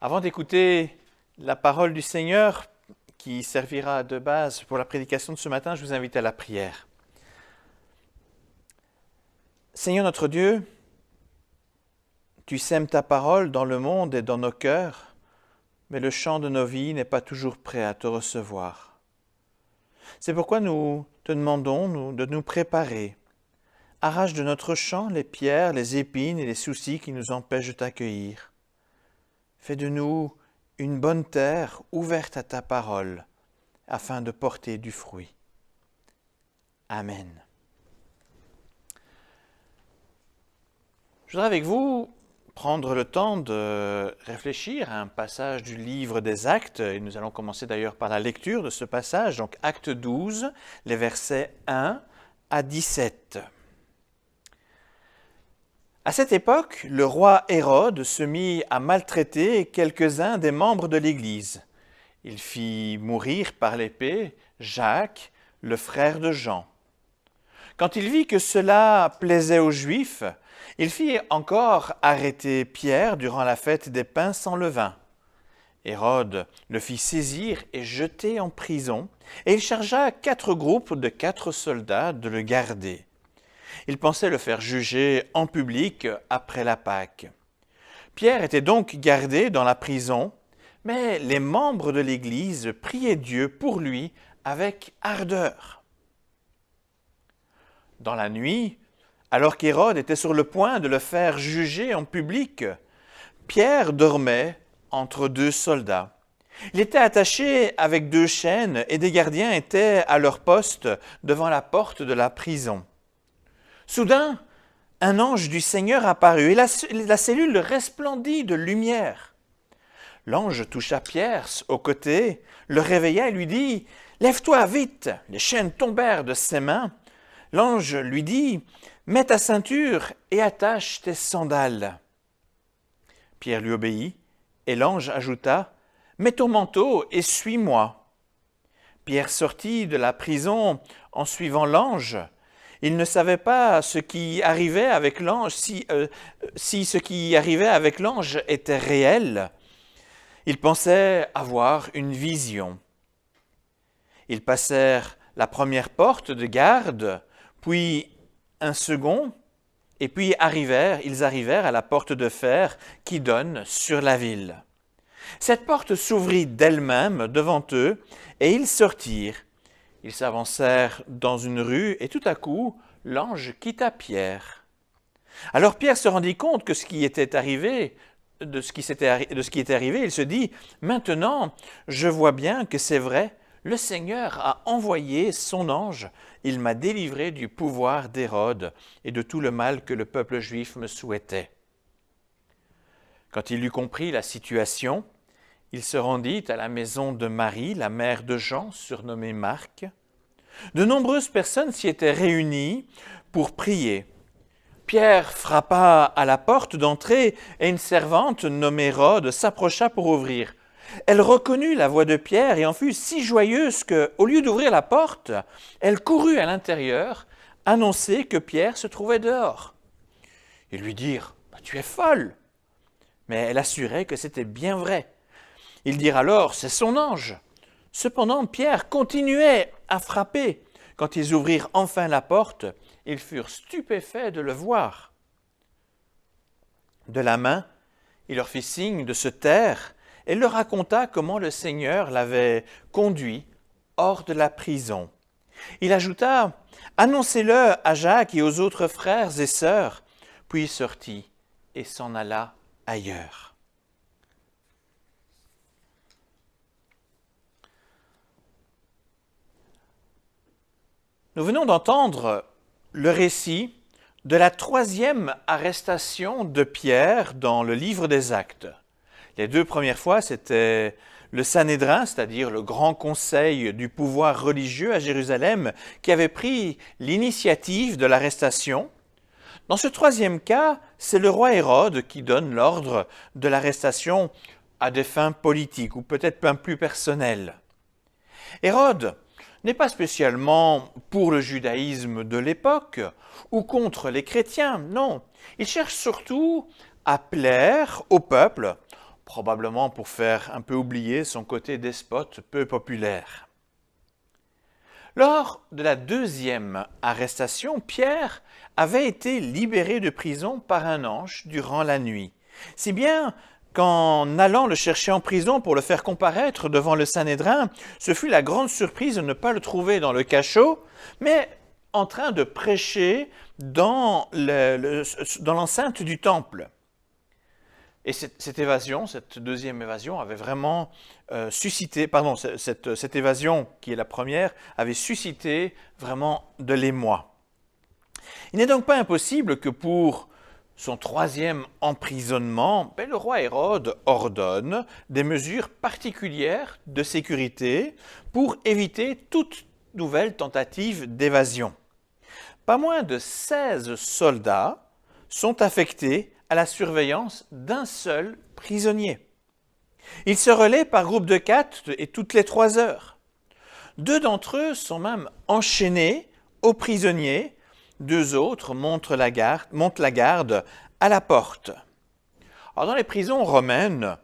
Avant d'écouter la parole du Seigneur qui servira de base pour la prédication de ce matin, je vous invite à la prière. Seigneur notre Dieu, tu sèmes ta parole dans le monde et dans nos cœurs, mais le champ de nos vies n'est pas toujours prêt à te recevoir. C'est pourquoi nous te demandons de nous préparer. Arrache de notre champ les pierres, les épines et les soucis qui nous empêchent de t'accueillir. Fais de nous une bonne terre ouverte à ta parole, afin de porter du fruit. Amen. Je voudrais avec vous prendre le temps de réfléchir à un passage du livre des Actes, et nous allons commencer d'ailleurs par la lecture de ce passage, donc Acte 12, les versets 1 à 17. À cette époque, le roi Hérode se mit à maltraiter quelques-uns des membres de l'Église. Il fit mourir par l'épée Jacques, le frère de Jean. Quand il vit que cela plaisait aux Juifs, il fit encore arrêter Pierre durant la fête des pains sans levain. Hérode le fit saisir et jeter en prison, et il chargea 4 groupes de 4 soldats de le garder. Il pensait le faire juger en public après la Pâque. Pierre était donc gardé dans la prison, mais les membres de l'Église priaient Dieu pour lui avec ardeur. Dans la nuit, alors qu'Hérode était sur le point de le faire juger en public, Pierre dormait entre 2 soldats. Il était attaché avec 2 chaînes et des gardiens étaient à leur poste devant la porte de la prison. Soudain, un ange du Seigneur apparut et la cellule resplendit de lumière. L'ange toucha Pierre au côté, le réveilla et lui dit « Lève-toi vite !» Les chaînes tombèrent de ses mains. L'ange lui dit « Mets ta ceinture et attache tes sandales. » Pierre lui obéit et l'ange ajouta « Mets ton manteau et suis-moi. » Pierre sortit de la prison en suivant l'ange. Il ne savait pas ce qui arrivait avec l'ange, si ce qui arrivait avec l'ange était réel. Il pensait avoir une vision. Ils passèrent la première porte de garde, puis un second, et puis ils arrivèrent à la porte de fer qui donne sur la ville. Cette porte s'ouvrit d'elle-même devant eux, et ils sortirent. Ils s'avancèrent dans une rue, et tout à coup, l'ange quitta Pierre. Alors Pierre se rendit compte de ce qui était arrivé, il se dit « Maintenant, je vois bien que c'est vrai, le Seigneur a envoyé son ange, il m'a délivré du pouvoir d'Hérode et de tout le mal que le peuple juif me souhaitait. » Quand il eut compris la situation, il se rendit à la maison de Marie, la mère de Jean, surnommée Marc. De nombreuses personnes s'y étaient réunies pour prier. Pierre frappa à la porte d'entrée et une servante nommée Rhode s'approcha pour ouvrir. Elle reconnut la voix de Pierre et en fut si joyeuse qu'au lieu d'ouvrir la porte, elle courut à l'intérieur annoncer que Pierre se trouvait dehors. Ils lui dirent « Tu es folle !» Mais elle assurait que c'était bien vrai. Ils dirent alors « C'est son ange !» Cependant, Pierre continuait à frapper. Quand ils ouvrirent enfin la porte, ils furent stupéfaits de le voir. De la main, il leur fit signe de se taire et leur raconta comment le Seigneur l'avait conduit hors de la prison. Il ajouta « Annoncez-le à Jacques et aux autres frères et sœurs », puis il sortit et s'en alla ailleurs. Nous venons d'entendre le récit de la 3e arrestation de Pierre dans le livre des Actes. Les 2 premières fois, c'était le Sanhédrin, c'est-à-dire le grand conseil du pouvoir religieux à Jérusalem, qui avait pris l'initiative de l'arrestation. Dans ce 3e cas, c'est le roi Hérode qui donne l'ordre de l'arrestation à des fins politiques ou peut-être un plus personnelles. Hérode n'est pas spécialement pour le judaïsme de l'époque ou contre les chrétiens, non. Il cherche surtout à plaire au peuple probablement pour faire un peu oublier son côté despote peu populaire. Lors de la deuxième arrestation, Pierre avait été libéré de prison par un ange durant la nuit. Si bien qu'en allant le chercher en prison pour le faire comparaître devant le Sanhédrin, ce fut la grande surprise de ne pas le trouver dans le cachot, mais en train de prêcher dans l'enceinte du temple. Et cette deuxième évasion avait vraiment suscité, cette évasion qui est la première, avait suscité vraiment de l'émoi. Il n'est donc pas impossible que pour son troisième emprisonnement, le roi Hérode ordonne des mesures particulières de sécurité pour éviter toute nouvelle tentative d'évasion. Pas moins de 16 soldats sont affectés à la surveillance d'un seul prisonnier. Ils se relaient par groupe de 4 et toutes les 3 heures. 2 d'entre eux sont même enchaînés aux prisonniers, 2 autres montent la garde à la porte. Alors dans les prisons romaines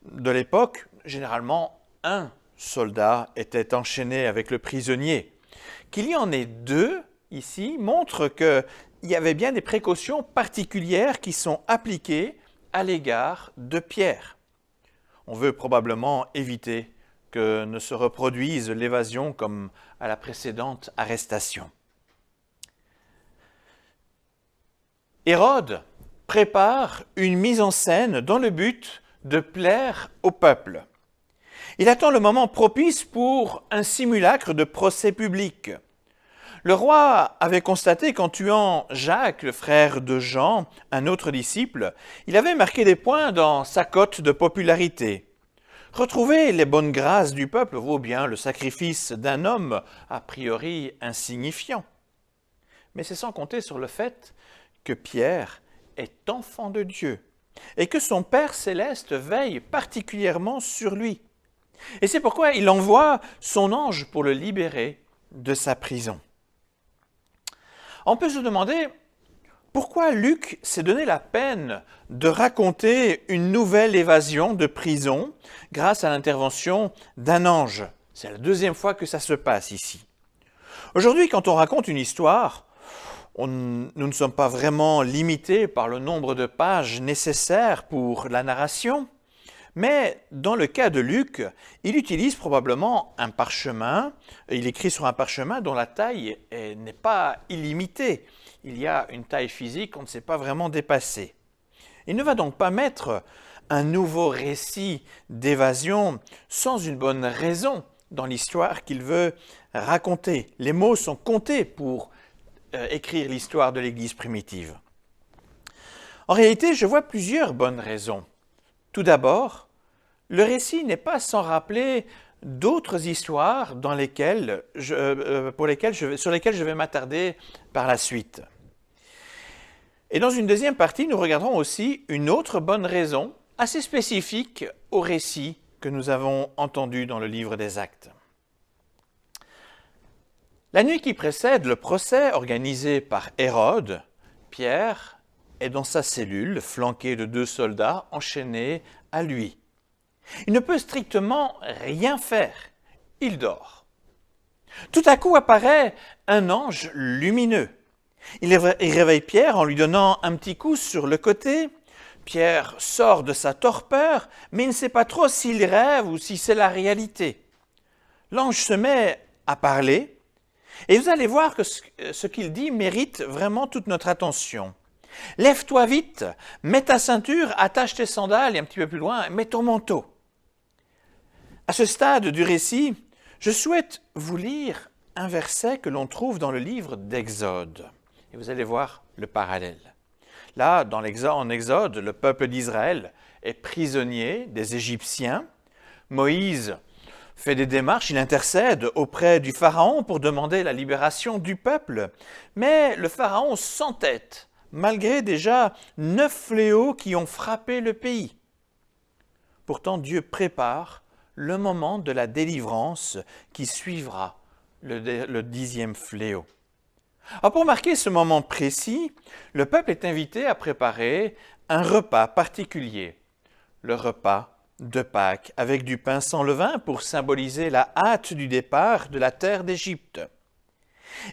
de l'époque, généralement un soldat était enchaîné avec le prisonnier. Qu'il y en ait 2 ici montre qu'il y avait bien des précautions particulières qui sont appliquées à l'égard de Pierre. On veut probablement éviter que ne se reproduise l'évasion comme à la précédente arrestation. Hérode prépare une mise en scène dans le but de plaire au peuple. Il attend le moment propice pour un simulacre de procès public. Le roi avait constaté qu'en tuant Jacques, le frère de Jean, un autre disciple, il avait marqué des points dans sa cote de popularité. Retrouver les bonnes grâces du peuple vaut bien le sacrifice d'un homme a priori insignifiant. Mais c'est sans compter sur le fait que Pierre est enfant de Dieu et que son Père céleste veille particulièrement sur lui. Et c'est pourquoi il envoie son ange pour le libérer de sa prison. On peut se demander pourquoi Luc s'est donné la peine de raconter une nouvelle évasion de prison grâce à l'intervention d'un ange. C'est la deuxième fois que ça se passe ici. Aujourd'hui, quand on raconte une histoire, nous ne sommes pas vraiment limités par le nombre de pages nécessaires pour la narration, mais dans le cas de Luc, il utilise probablement un parchemin, il écrit sur un parchemin dont la taille n'est pas illimitée. Il y a une taille physique qu'on ne sait pas vraiment dépasser. Il ne va donc pas mettre un nouveau récit d'évasion sans une bonne raison dans l'histoire qu'il veut raconter. Les mots sont comptés pour écrire l'histoire de l'Église primitive. En réalité, je vois plusieurs bonnes raisons. Tout d'abord, le récit n'est pas sans rappeler d'autres histoires sur lesquelles je vais m'attarder par la suite. Et dans une deuxième partie, nous regarderons aussi une autre bonne raison assez spécifique au récit que nous avons entendu dans le livre des Actes. La nuit qui précède le procès organisé par Hérode, Pierre est dans sa cellule, flanqué de 2 soldats enchaînés à lui. Il ne peut strictement rien faire. Il dort. Tout à coup apparaît un ange lumineux. Il réveille Pierre en lui donnant un petit coup sur le côté. Pierre sort de sa torpeur, mais il ne sait pas trop s'il rêve ou si c'est la réalité. L'ange se met à parler, et vous allez voir que ce qu'il dit mérite vraiment toute notre attention. « Lève-toi vite, mets ta ceinture, attache tes sandales, et un petit peu plus loin, mets ton manteau. » À ce stade du récit, je souhaite vous lire un verset que l'on trouve dans le livre d'Exode. Et vous allez voir le parallèle. Là, en Exode, le peuple d'Israël est prisonnier des Égyptiens. Moïse fait des démarches, il intercède auprès du Pharaon pour demander la libération du peuple. Mais le Pharaon s'entête, malgré déjà 9 fléaux qui ont frappé le pays. Pourtant, Dieu prépare le moment de la délivrance qui suivra le 10e fléau. Alors pour marquer ce moment précis, le peuple est invité à préparer un repas particulier. le repas de Pâques avec du pain sans levain pour symboliser la hâte du départ de la terre d'Égypte.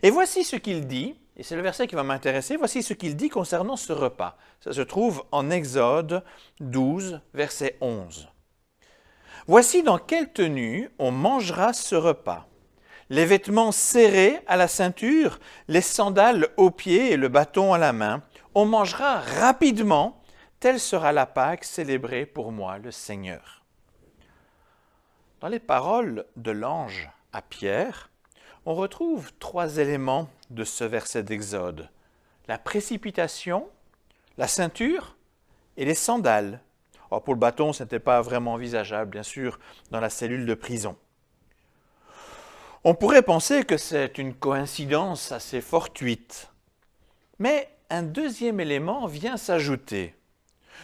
Et voici ce qu'il dit, et c'est le verset qui va m'intéresser, voici ce qu'il dit concernant ce repas. Ça se trouve en Exode 12, verset 11. « Voici dans quelle tenue on mangera ce repas. Les vêtements serrés à la ceinture, les sandales aux pieds et le bâton à la main. On mangera rapidement, telle sera la Pâque célébrée pour moi, le Seigneur. » Dans les paroles de l'ange à Pierre, on retrouve 3 éléments de ce verset d'Exode. La précipitation, la ceinture et les sandales. Or, pour le bâton, ce n'était pas vraiment envisageable, bien sûr, dans la cellule de prison. On pourrait penser que c'est une coïncidence assez fortuite. Mais un deuxième élément vient s'ajouter.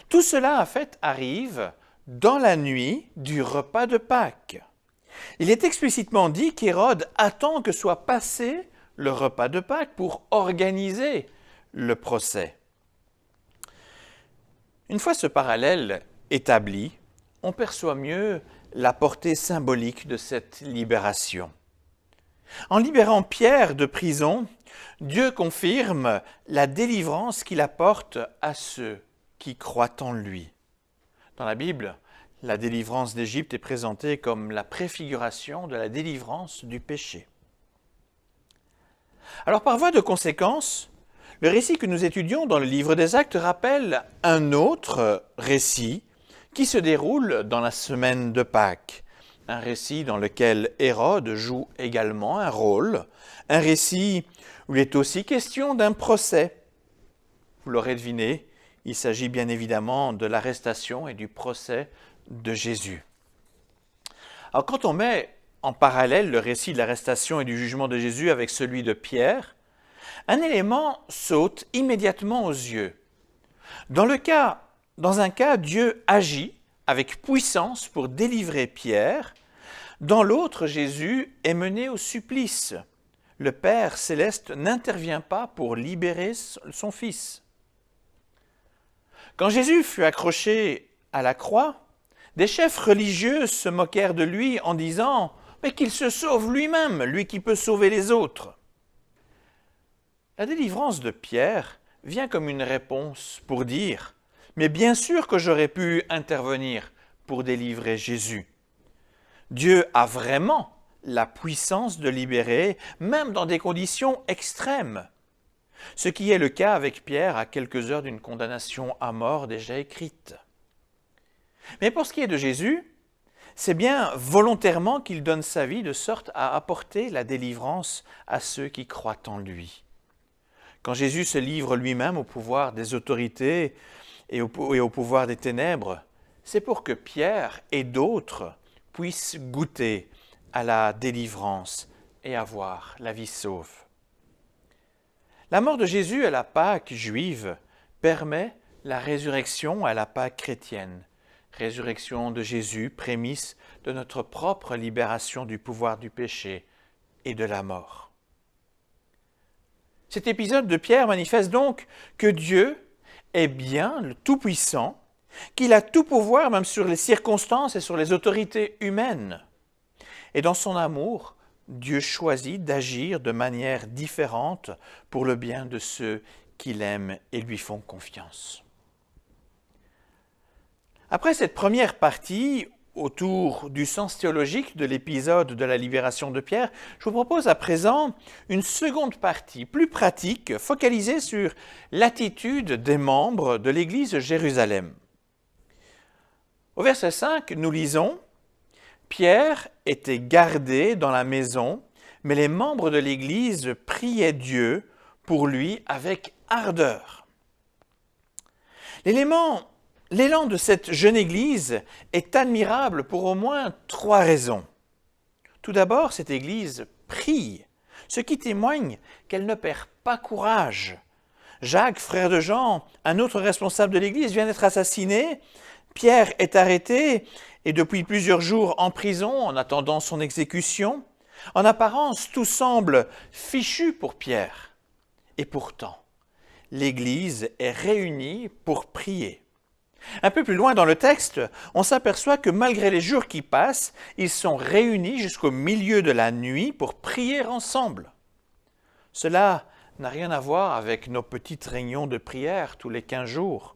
Tout cela, en fait, arrive dans la nuit du repas de Pâques. Il est explicitement dit qu'Hérode attend que soit passé le repas de Pâques pour organiser le procès. Une fois ce parallèle établi, on perçoit mieux la portée symbolique de cette libération. En libérant Pierre de prison, Dieu confirme la délivrance qu'il apporte à ceux qui croient en lui. Dans la Bible, la délivrance d'Égypte est présentée comme la préfiguration de la délivrance du péché. Alors, par voie de conséquence, le récit que nous étudions dans le livre des Actes rappelle un autre récit qui se déroule dans la semaine de Pâques. Un récit dans lequel Hérode joue également un rôle, un récit où il est aussi question d'un procès. Vous l'aurez deviné, il s'agit bien évidemment de l'arrestation et du procès de Jésus. Alors quand on met en parallèle le récit de l'arrestation et du jugement de Jésus avec celui de Pierre, un élément saute immédiatement aux yeux. Dans un cas, Dieu agit avec puissance pour délivrer Pierre. Dans l'autre, Jésus est mené au supplice. Le Père céleste n'intervient pas pour libérer son Fils. Quand Jésus fut accroché à la croix, des chefs religieux se moquèrent de lui en disant « Mais qu'il se sauve lui-même, lui qui peut sauver les autres !» La délivrance de Pierre vient comme une réponse pour dire « Mais bien sûr que j'aurais pu intervenir pour délivrer Jésus. » Dieu a vraiment la puissance de libérer, même dans des conditions extrêmes. Ce qui est le cas avec Pierre à quelques heures d'une condamnation à mort déjà écrite. Mais pour ce qui est de Jésus, c'est bien volontairement qu'il donne sa vie de sorte à apporter la délivrance à ceux qui croient en lui. Quand Jésus se livre lui-même au pouvoir des autorités et au pouvoir des ténèbres, c'est pour que Pierre et d'autres puissent goûter à la délivrance et avoir la vie sauve. La mort de Jésus à la Pâque juive permet la résurrection à la Pâque chrétienne. Résurrection de Jésus, prémisse de notre propre libération du pouvoir du péché et de la mort. Cet épisode de Pierre manifeste donc que Dieu est bien le Tout-Puissant, qu'il a tout pouvoir même sur les circonstances et sur les autorités humaines. Et dans son amour, Dieu choisit d'agir de manière différente pour le bien de ceux qui l'aiment et lui font confiance. Après cette première partie, autour du sens théologique de l'épisode de la libération de Pierre, je vous propose à présent une seconde partie, plus pratique, focalisée sur l'attitude des membres de l'Église de Jérusalem. Au verset 5, nous lisons « Pierre était gardé dans la maison, mais les membres de l'Église priaient Dieu pour lui avec ardeur. » L'élan de cette jeune Église est admirable pour au moins 3 raisons. Tout d'abord, cette Église prie, ce qui témoigne qu'elle ne perd pas courage. Jacques, frère de Jean, un autre responsable de l'Église, vient d'être assassiné. Pierre est arrêté et depuis plusieurs jours en prison en attendant son exécution. En apparence, tout semble fichu pour Pierre. Et pourtant, l'Église est réunie pour prier. Un peu plus loin dans le texte, on s'aperçoit que malgré les jours qui passent, ils sont réunis jusqu'au milieu de la nuit pour prier ensemble. Cela n'a rien à voir avec nos petites réunions de prière tous les 15 jours.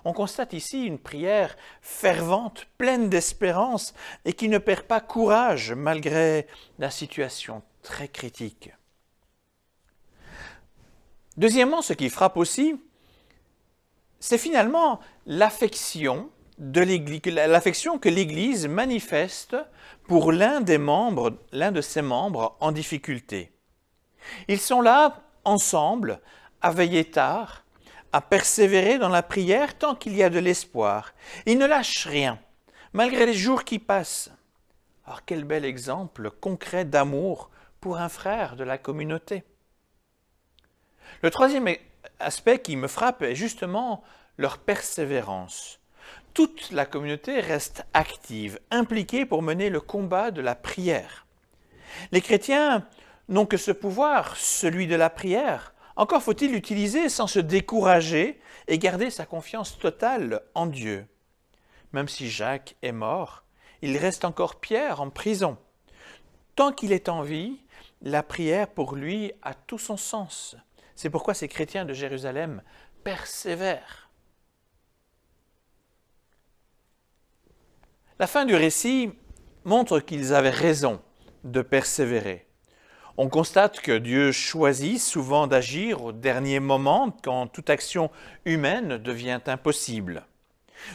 On constate ici une prière fervente, pleine d'espérance et qui ne perd pas courage malgré la situation très critique. Deuxièmement, ce qui frappe aussi, c'est finalement l'affection que l'Église manifeste pour l'un de ses membres en difficulté. Ils sont là, ensemble, à veiller tard, à persévérer dans la prière tant qu'il y a de l'espoir. Ils ne lâchent rien, malgré les jours qui passent. Alors quel bel exemple concret d'amour pour un frère de la communauté. Le troisième aspect qui me frappe est justement leur persévérance. Toute la communauté reste active, impliquée pour mener le combat de la prière. Les chrétiens n'ont que ce pouvoir, celui de la prière. Encore faut-il l'utiliser sans se décourager et garder sa confiance totale en Dieu. Même si Jacques est mort, il reste encore Pierre en prison. Tant qu'il est en vie, la prière pour lui a tout son sens. C'est pourquoi ces chrétiens de Jérusalem persévèrent. La fin du récit montre qu'ils avaient raison de persévérer. On constate que Dieu choisit souvent d'agir au dernier moment quand toute action humaine devient impossible.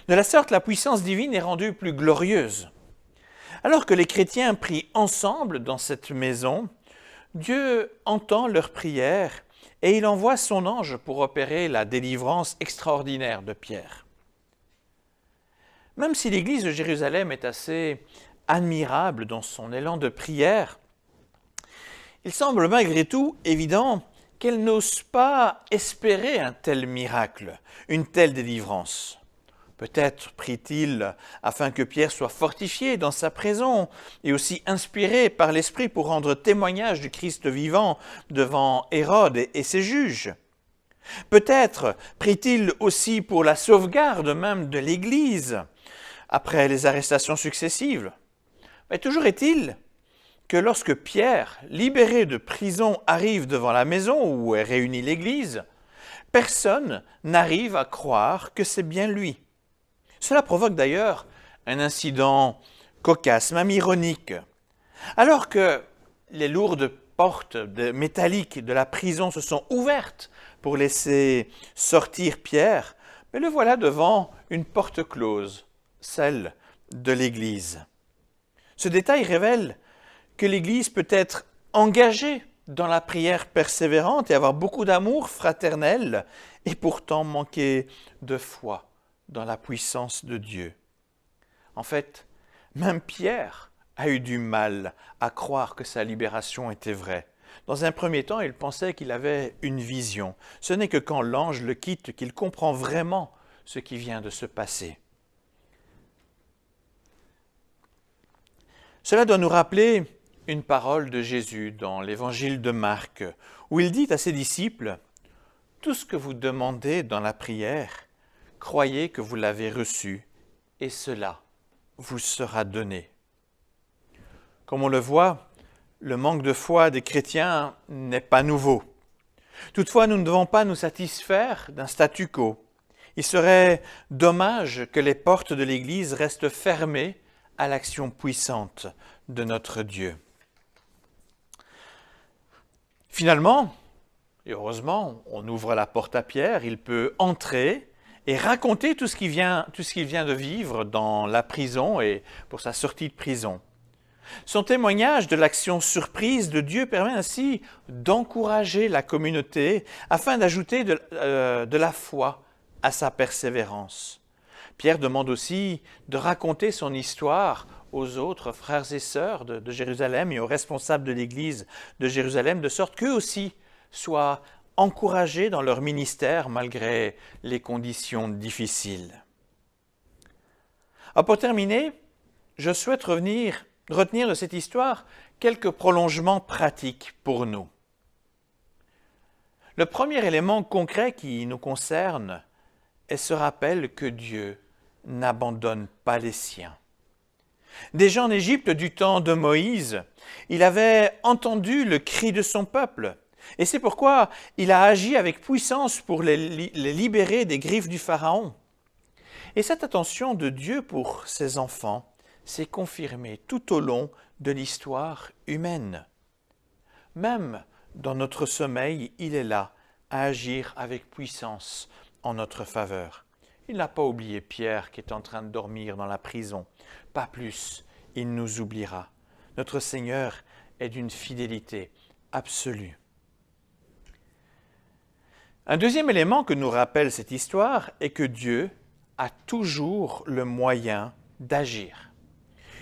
De la sorte, la puissance divine est rendue plus glorieuse. Alors que les chrétiens prient ensemble dans cette maison, Dieu entend leurs prières et il envoie son ange pour opérer la délivrance extraordinaire de Pierre. Même si l'église de Jérusalem est assez admirable dans son élan de prière, il semble malgré tout évident qu'elle n'ose pas espérer un tel miracle, une telle délivrance. Peut-être prie-t-il afin que Pierre soit fortifié dans sa prison et aussi inspiré par l'Esprit pour rendre témoignage du Christ vivant devant Hérode et ses juges. Peut-être prie-t-il aussi pour la sauvegarde même de l'Église après les arrestations successives. Mais toujours est-il que lorsque Pierre, libéré de prison, arrive devant la maison où est réunie l'Église, personne n'arrive à croire que c'est bien lui. Cela provoque d'ailleurs un incident cocasse, même ironique. Alors que les lourdes portes métalliques de la prison se sont ouvertes pour laisser sortir Pierre, mais le voilà devant une porte close, celle de l'Église. Ce détail révèle que l'Église peut être engagée dans la prière persévérante et avoir beaucoup d'amour fraternel et pourtant manquer de foi dans la puissance de Dieu. En fait, même Pierre a eu du mal à croire que sa libération était vraie. Dans un premier temps, il pensait qu'il avait une vision. Ce n'est que quand l'ange le quitte qu'il comprend vraiment ce qui vient de se passer. Cela doit nous rappeler une parole de Jésus dans l'évangile de Marc, où il dit à ses disciples « Tout ce que vous demandez dans la prière, croyez que vous l'avez reçu, et cela vous sera donné. » Comme on le voit, le manque de foi des chrétiens n'est pas nouveau. Toutefois, nous ne devons pas nous satisfaire d'un statu quo. Il serait dommage que les portes de l'Église restent fermées à l'action puissante de notre Dieu. Finalement, et heureusement, on ouvre la porte à Pierre, il peut entrer et raconter tout ce qu'il vient de vivre dans la prison et pour sa sortie de prison. Son témoignage de l'action surprise de Dieu permet ainsi d'encourager la communauté afin d'ajouter de la foi à sa persévérance. Pierre demande aussi de raconter son histoire aux autres frères et sœurs de Jérusalem et aux responsables de l'Église de Jérusalem, de sorte qu'eux aussi soient encouragés dans leur ministère malgré les conditions difficiles. Pour terminer, je souhaite retenir de cette histoire quelques prolongements pratiques pour nous. Le premier élément concret qui nous concerne est ce rappel que Dieu n'abandonne pas les siens. Déjà en Égypte du temps de Moïse, il avait entendu le cri de son peuple. Et c'est pourquoi il a agi avec puissance pour les libérer des griffes du Pharaon. Et cette attention de Dieu pour ses enfants s'est confirmée tout au long de l'histoire humaine. Même dans notre sommeil, il est là à agir avec puissance en notre faveur. Il n'a pas oublié Pierre qui est en train de dormir dans la prison. Pas plus, il nous oubliera. Notre Seigneur est d'une fidélité absolue. Un deuxième élément que nous rappelle cette histoire est que Dieu a toujours le moyen d'agir.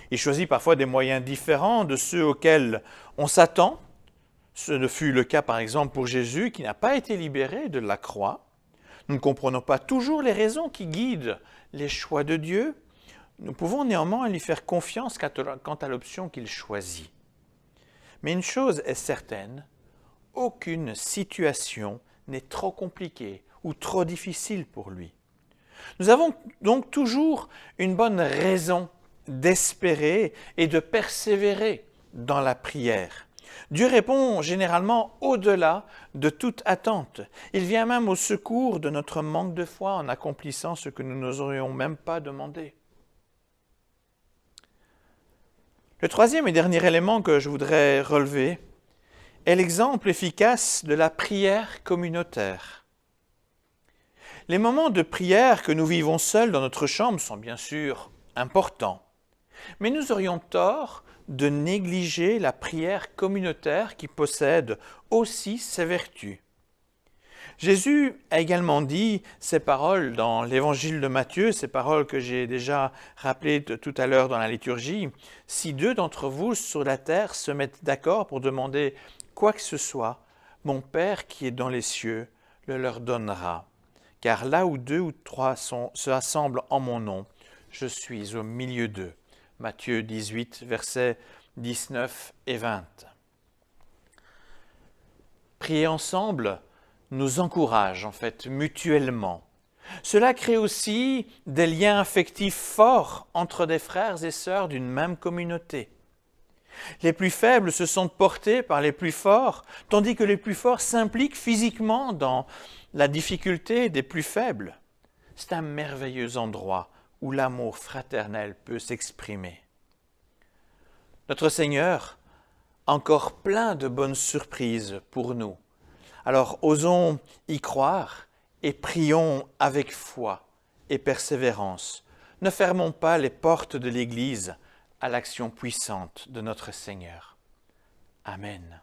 Il choisit parfois des moyens différents de ceux auxquels on s'attend. Ce fut le cas par exemple pour Jésus qui n'a pas été libéré de la croix. Nous ne comprenons pas toujours les raisons qui guident les choix de Dieu. Nous pouvons néanmoins lui faire confiance quant à l'option qu'il choisit. Mais une chose est certaine, aucune situation n'est trop compliquée ou trop difficile pour lui. Nous avons donc toujours une bonne raison d'espérer et de persévérer dans la prière. Dieu répond généralement au-delà de toute attente. Il vient même au secours de notre manque de foi en accomplissant ce que nous n'oserions même pas demander. Le troisième et dernier élément que je voudrais relever est l'exemple efficace de la prière communautaire. Les moments de prière que nous vivons seuls dans notre chambre sont bien sûr importants, mais nous aurions tort de négliger la prière communautaire qui possède aussi ses vertus. Jésus a également dit ces paroles dans l'évangile de Matthieu, ces paroles que j'ai déjà rappelées tout à l'heure dans la liturgie. « Si deux d'entre vous sur la terre se mettent d'accord pour demander quoi que ce soit, mon Père qui est dans les cieux le leur donnera. Car là où deux ou trois se rassemblent en mon nom, je suis au milieu d'eux. » Matthieu 18, versets 19 et 20. Prier ensemble nous encourage en fait mutuellement. Cela crée aussi des liens affectifs forts entre des frères et sœurs d'une même communauté. Les plus faibles se sentent portés par les plus forts, tandis que les plus forts s'impliquent physiquement dans la difficulté des plus faibles. C'est un merveilleux endroit où l'amour fraternel peut s'exprimer. Notre Seigneur a encore plein de bonnes surprises pour nous. Alors osons y croire et prions avec foi et persévérance. Ne fermons pas les portes de l'Église à l'action puissante de notre Seigneur. Amen.